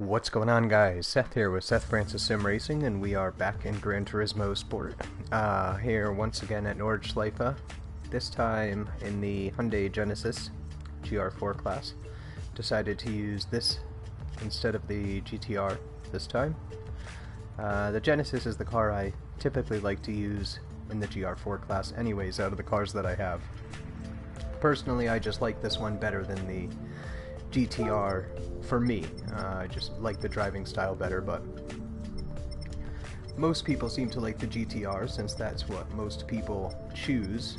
What's going on, guys? Seth here with Seth Francis Sim Racing, and we are back in Gran Turismo Sport. Here once again at Nordshleife, this time in the Hyundai Genesis GR4 class. Decided to use this instead of the GTR this time. The Genesis is the car I typically like to use in the GR4 class anyways, out of the cars that I have. Personally, I just like this one better than the GTR for me. I just like the driving style better, but most people seem to like the GTR since that's what most people choose.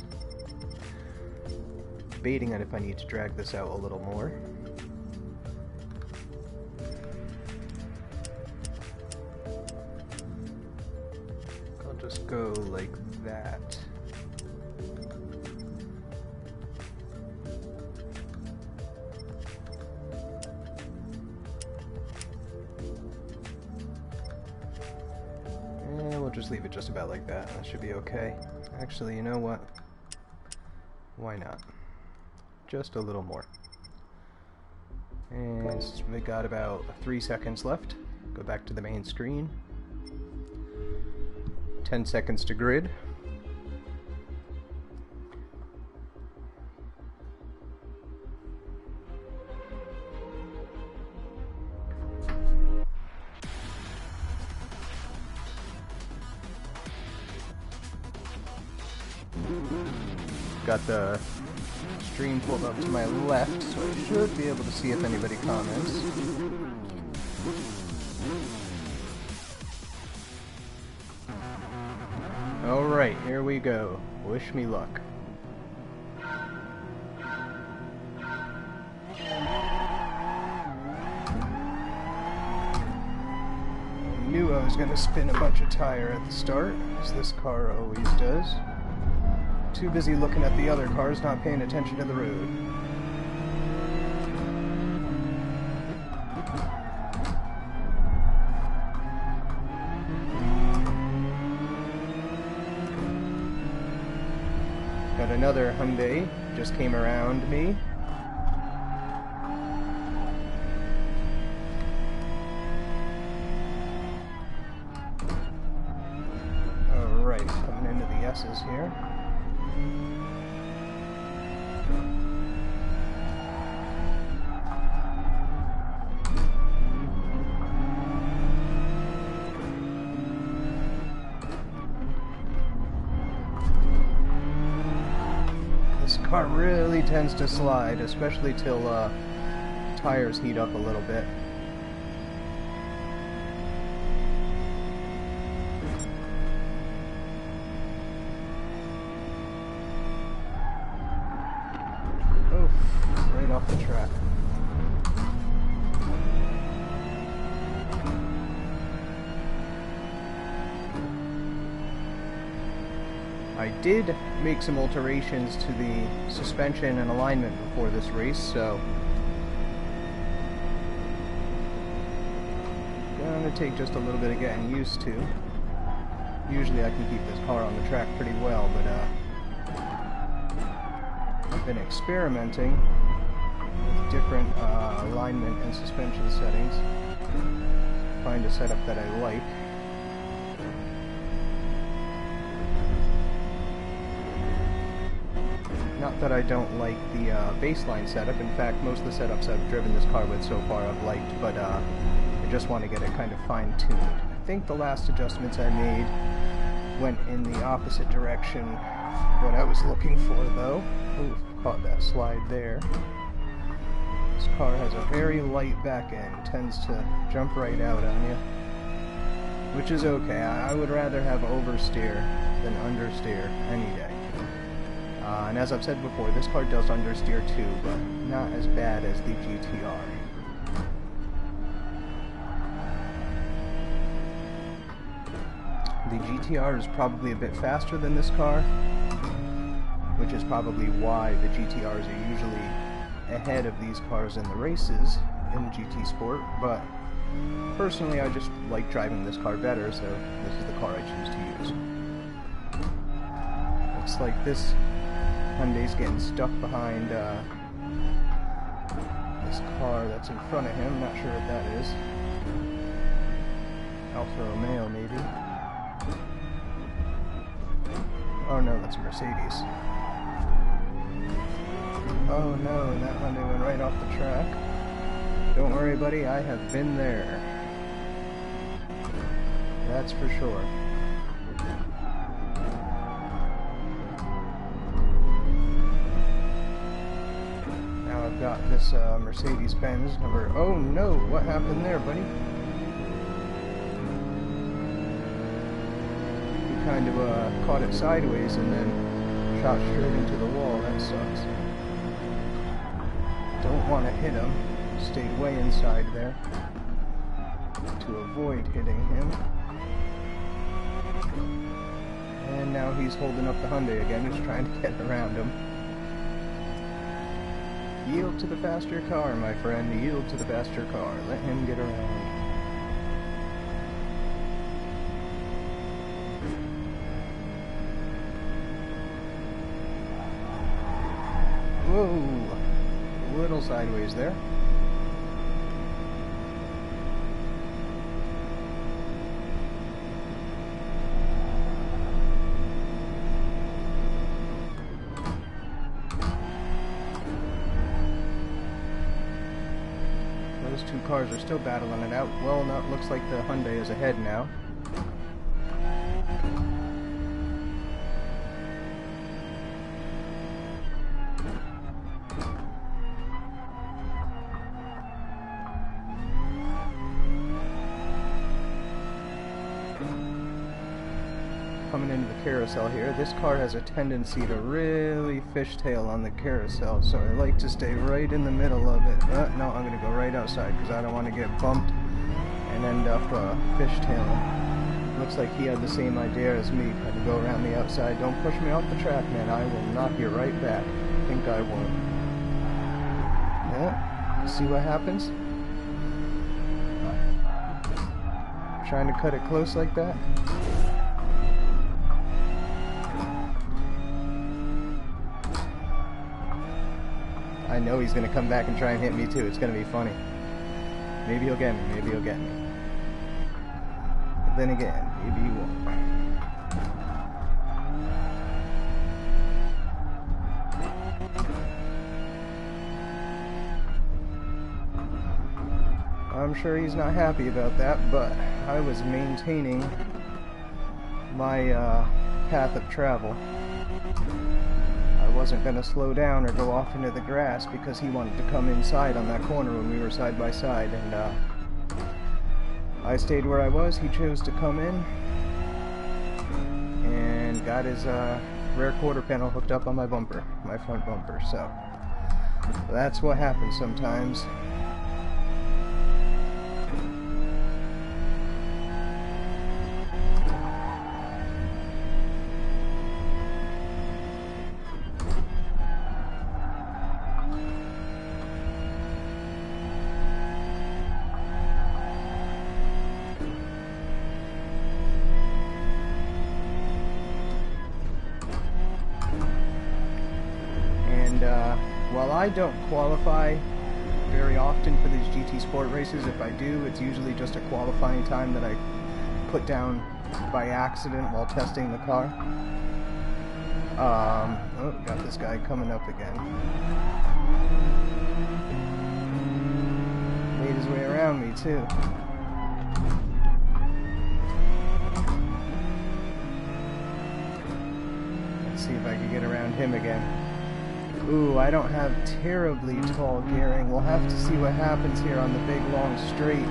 Debating on if I need to drag this out a little more. I'll just go like that. Just leave it just about like that. That should be okay. Actually, you know what? Why not? Just a little more. And we got about 3 seconds left. Go back to the main screen. 10 seconds to grid. Got the stream pulled up to my left, so I should be able to see if anybody comments. Alright, here we go. Wish me luck. I knew I was going to spin a bunch of tire at the start, as this car always does. Too busy looking at the other cars, not paying attention to the road. Got another Hyundai, just came around me. Alright, coming into the S's here. This car really tends to slide, especially till tires heat up a little bit. Right off the track. I did make some alterations to the suspension and alignment before this race, so gonna take just a little bit of getting used to. Usually I can keep this car on the track pretty well, but I've been experimenting with different alignment and suspension settings. Find a setup that I like. Not that I don't like the baseline setup. In fact, most of the setups I've driven this car with so far I've liked, but I just want to get it kind of fine-tuned. I think the last adjustments I made went in the opposite direction what I was looking for, though. Ooh, caught that slide there. This car has a very light back end, tends to jump right out on you, which is okay. I would rather have oversteer than understeer any day. And as I've said before, this car does understeer too, but not as bad as the GTR. The GTR is probably a bit faster than this car, which is probably why the GTRs are usually ahead of these cars in the races in GT Sport, but personally I just like driving this car better, so this is the car I choose to use. Looks like this Hyundai's getting stuck behind this car that's in front of him. Not sure what that is. Alfa Romeo, maybe. Oh no, that's a Mercedes. Oh no, that Hyundai went right off the track. Don't worry, buddy, I have been there. That's for sure. Now I've got this Mercedes-Benz number. Oh no, what happened there, buddy? He kind of caught it sideways and then shot straight into the wall. That sucks. Don't want to hit him. Stayed way inside there to avoid hitting him. And now he's holding up the Hyundai again. He's trying to get around him. Yield to the faster car, my friend. Yield to the faster car. Let him get around. Whoa! A little sideways there. Those two cars are still battling it out. Well, no, it looks like the Hyundai is ahead now. Coming into the carousel here. This car has a tendency to really fishtail on the carousel, so I like to stay right in the middle of it. No, I'm going to go right outside because I don't want to get bumped and end up fishtailing. Looks like he had the same idea as me. Had to go around the outside. Don't push me off the track, man. I will knock you right back. I think I won't. Yeah, see what happens? Trying to cut it close like that. I know he's going to come back and try and hit me too. It's going to be funny. Maybe he'll get me. Maybe he'll get me. But then again, maybe he won't. I'm sure he's not happy about that, but I was maintaining my path of travel. I wasn't going to slow down or go off into the grass because he wanted to come inside on that corner when we were side by side, and I stayed where I was. He chose to come in and got his rear quarter panel hooked up on my bumper, my front bumper, so that's what happens sometimes. While I don't qualify very often for these GT Sport races, if I do, it's usually just a qualifying time that I put down by accident while testing the car. Oh, got this guy coming up again. Made his way around me too. Let's see if I can get around him again. Ooh, I don't have terribly tall gearing. We'll have to see what happens here on the big long straight.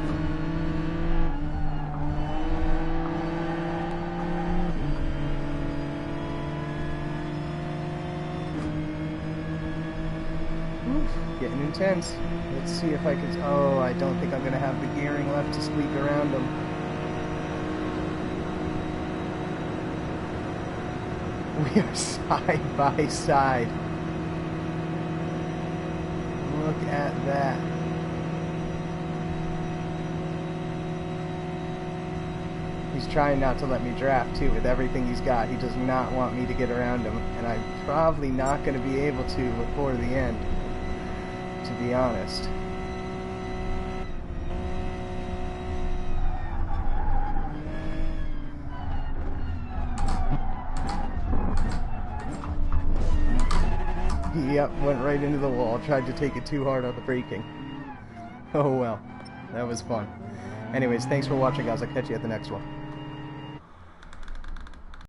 Oof, getting intense. Let's see if I can... Oh, I don't think I'm going to have the gearing left to squeak around him. We are side by side. Look at that. He's trying not to let me draft too with everything he's got. He does not want me to get around him, and I'm probably not going to be able to before the end, to be honest. Yep, went right into the wall. Tried to take it too hard on the braking. Oh well, that was fun. Anyways, thanks for watching, guys. I'll catch you at the next one.